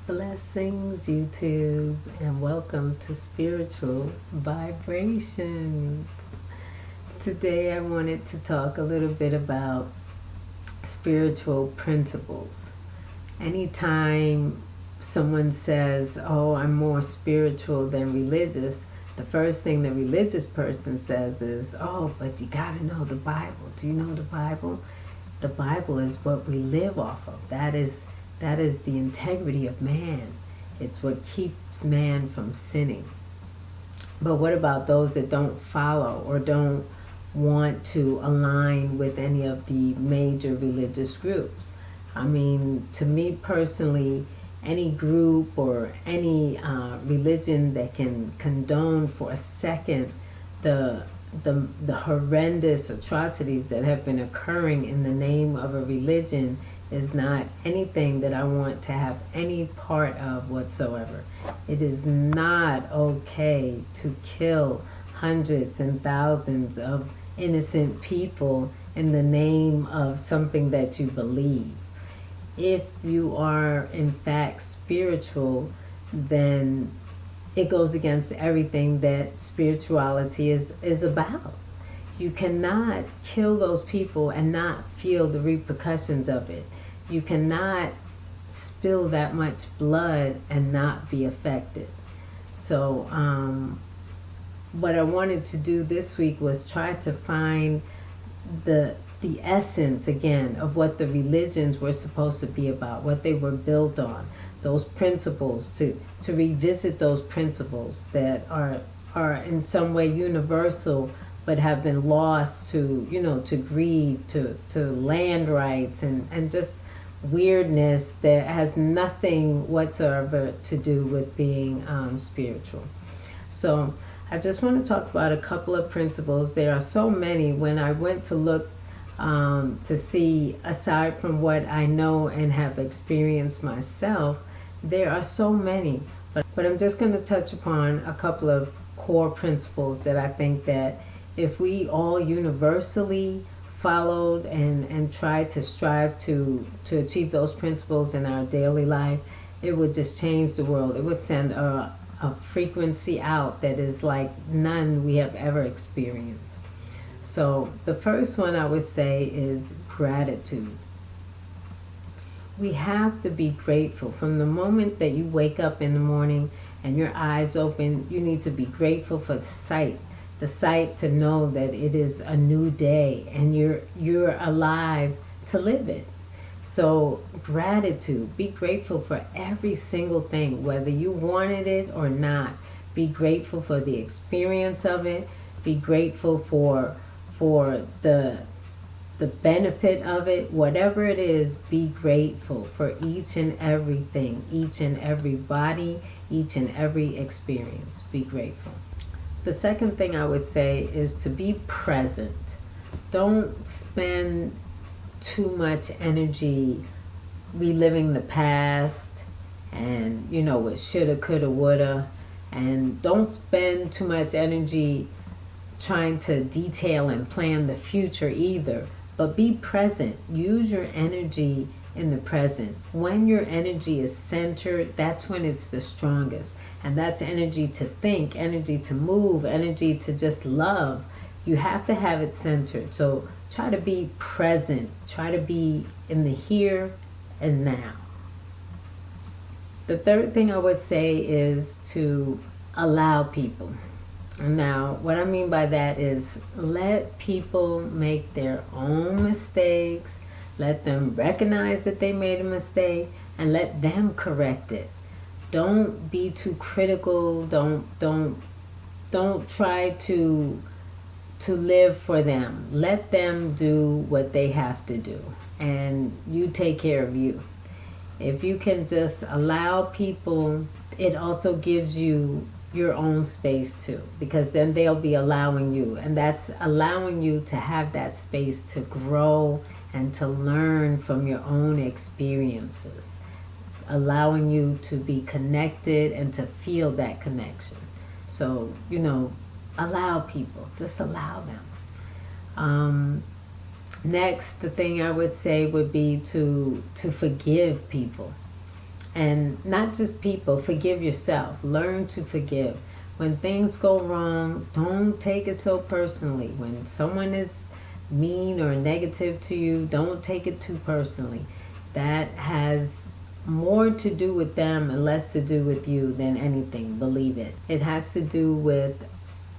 Blessings, YouTube, and welcome to Spiritual Vibrations. Today, I wanted to talk a little bit about spiritual principles. Anytime someone says, "Oh, I'm more spiritual than religious," the first thing the religious person says is, "Oh, but you gotta know the Bible. Do you know the Bible?" The Bible is what we live off of. That is the integrity of man. It's what keeps man from sinning. But what about those that don't follow or don't want to align with any of the major religious groups? I mean, to me personally, any group or any religion that can condone for a second the horrendous atrocities that have been occurring in the name of a religion is not anything that I want to have any part of whatsoever. It is not okay to kill hundreds and thousands of innocent people in the name of something that you believe. If you are in fact spiritual, then it goes against everything that spirituality is about. You cannot kill those people and not feel the repercussions of it. You cannot spill that much blood and not be affected. So what I wanted to do this week was try to find the essence again of what the religions were supposed to be about, what they were built on, those principles, to revisit those principles that are in some way universal but have been lost to greed, to land rights, and just weirdness that has nothing whatsoever to do with being spiritual. So I just want to talk about a couple of principles. There are so many. When I went to look to see, aside from what I know and have experienced myself, there are so many. But I'm just going to touch upon a couple of core principles that I think that if we all universally followed and tried to strive to achieve those principles in our daily life, it would just change the world. It would send a frequency out that is like none we have ever experienced. So the first one I would say is gratitude. We have to be grateful. From the moment that you wake up in the morning and your eyes open, you need to be grateful for the sight to know that it is a new day and you're alive to live it. So gratitude, be grateful for every single thing, whether you wanted it or not. Be grateful for the experience of it. Be grateful for the benefit of it. Whatever it is, be grateful for each and everything, each and every body, each and every experience. Be grateful. The second thing I would say is to be present. Don't spend too much energy reliving the past and what shoulda, coulda, woulda, and don't spend too much energy trying to detail and plan the future either, but be present. Use your energy in the present. When your energy is centered, that's when it's the strongest. And that's energy to think, energy to move, energy to just love. You have to have it centered. So try to be present. Try to be in the here and now. The third thing I would say is to allow people. Now, what I mean by that is let people make their own mistakes. Let them recognize that they made a mistake and let them correct it. Don't be too critical. Don't try to live for them. Let them do what they have to do and you take care of you. If you can just allow people, it also gives you your own space too, because then they'll be allowing you, and that's allowing you to have that space to grow and to learn from your own experiences, allowing you to be connected and to feel that connection. So, allow people, just allow them. Next, the thing I would say would be to forgive people. And not just people, forgive yourself. Learn to forgive. When things go wrong, don't take it so personally. When someone is mean or negative to you, don't take it too personally. That has more to do with them and less to do with you than anything, believe it. It has to do with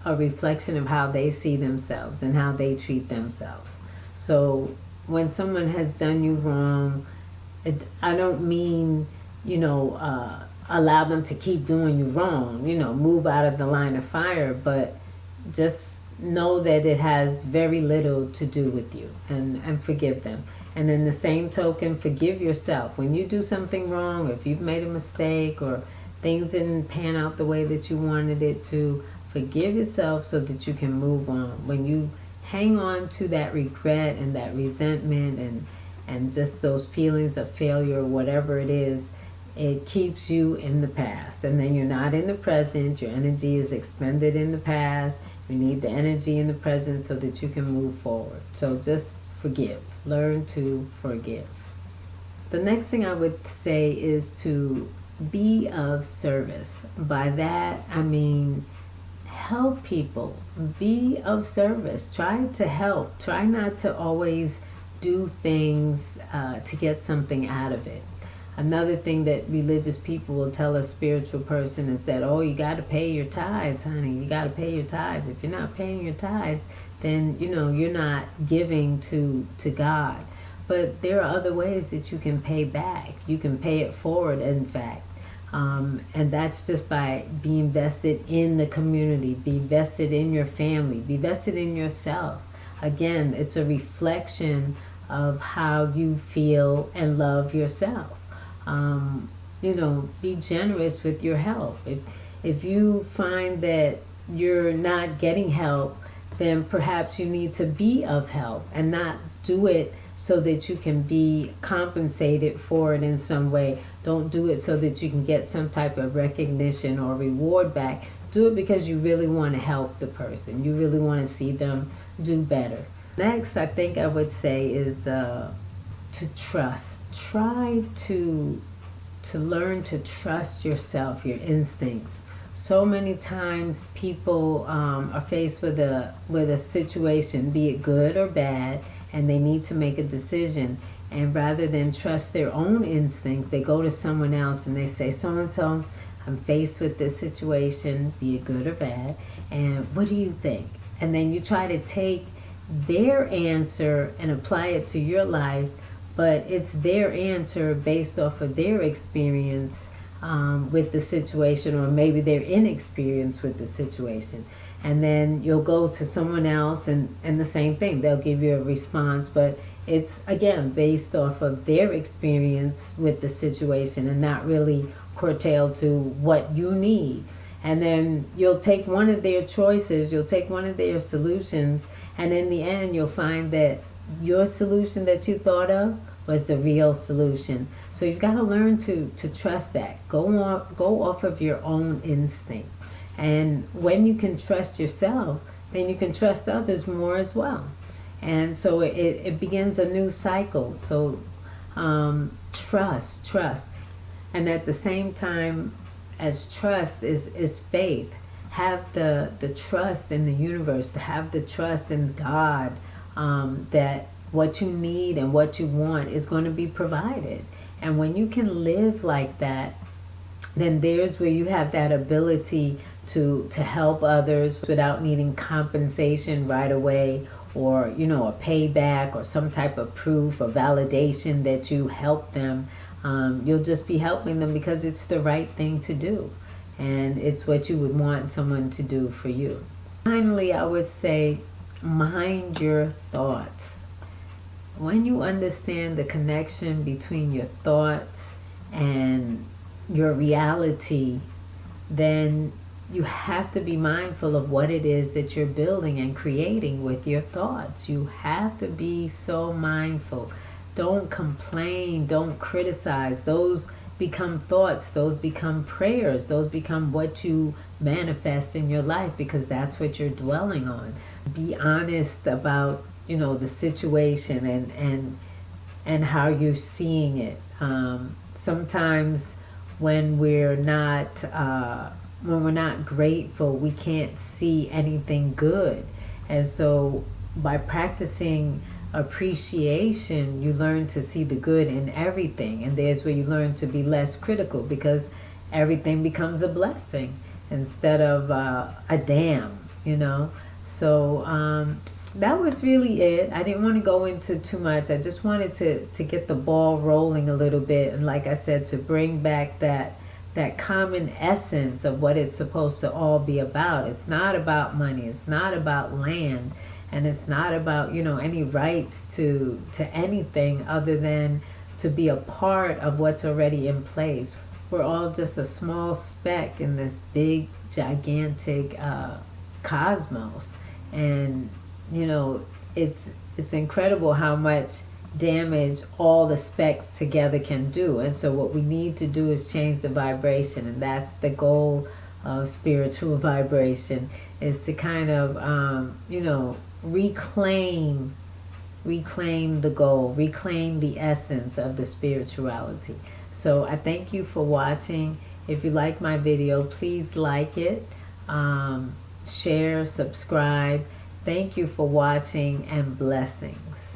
a reflection of how they see themselves and how they treat themselves. So when someone has done you wrong, I don't mean, allow them to keep doing you wrong, move out of the line of fire, but just know that it has very little to do with you, and forgive them. And in the same token, forgive yourself. When you do something wrong, or if you've made a mistake, or things didn't pan out the way that you wanted it to, forgive yourself so that you can move on. When you hang on to that regret and that resentment and just those feelings of failure or whatever it is, it keeps you in the past. And then you're not in the present. Your energy is expended in the past. You need the energy in the present so that you can move forward. So just forgive. Learn to forgive. The next thing I would say is to be of service. By that, I mean help people. Be of service. Try to help. Try not to always do things to get something out of it. Another thing that religious people will tell a spiritual person is that, oh, you got to pay your tithes, honey. You got to pay your tithes. If you're not paying your tithes, then, you're not giving to God. But there are other ways that you can pay back. You can pay it forward, in fact. And that's just by being vested in the community, be vested in your family, be vested in yourself. Again, it's a reflection of how you feel and love yourself. Be generous with your help. If you find that you're not getting help, then perhaps you need to be of help and not do it so that you can be compensated for it in some way. Don't do it so that you can get some type of recognition or reward back. Do it because you really want to help the person. You really want to see them do better. Next, I think I would say is to trust. Try to learn to trust yourself, your instincts. So many times people are faced with a situation, be it good or bad, and they need to make a decision. And rather than trust their own instincts, they go to someone else and they say, so-and-so, I'm faced with this situation, be it good or bad, and what do you think? And then you try to take their answer and apply it to your life, but it's their answer based off of their experience with the situation, or maybe their inexperience with the situation. And then you'll go to someone else and the same thing. They'll give you a response, but it's, again, based off of their experience with the situation and not really curtailed to what you need. And then you'll take one of their choices, you'll take one of their solutions, and in the end you'll find that your solution that you thought of was the real solution. So you've got to learn to trust that. Go off of your own instinct. And when you can trust yourself, then you can trust others more as well. And so it begins a new cycle. So trust. And at the same time as trust is faith. Have the trust in the universe, to have the trust in God, that what you need and what you want is going to be provided. And when you can live like that, then there's where you have that ability to help others without needing compensation right away, or a payback or some type of proof or validation that you help them. You'll just be helping them because it's the right thing to do, and it's what you would want someone to do for you. Finally, I would say, mind your thoughts. When you understand the connection between your thoughts and your reality, then you have to be mindful of what it is that you're building and creating with your thoughts. You have to be so mindful. Don't complain, don't criticize. Those become thoughts, those become prayers, those become what you manifest in your life, because that's what you're dwelling on. Be honest about the situation and how you're seeing it. Sometimes when we're not grateful, we can't see anything good. And so by practicing appreciation, you learn to see the good in everything. And there's where you learn to be less critical, because everything becomes a blessing instead of a dam, you know. So that was really it. I didn't want to go into too much. I just wanted to get the ball rolling a little bit. And like I said, to bring back that common essence of what it's supposed to all be about. It's not about money. It's not about land. And it's not about, you know, any rights to anything other than to be a part of what's already in place. We're all just a small speck in this big, gigantic cosmos. And, you know, it's incredible how much damage all the specks together can do. And so what we need to do is change the vibration. And that's the goal of spiritual vibration, is to kind of, you know, reclaim the goal, reclaim the essence of the spirituality. So I thank you for watching. If you like my video, please like it, share, subscribe. Thank you for watching, and blessings.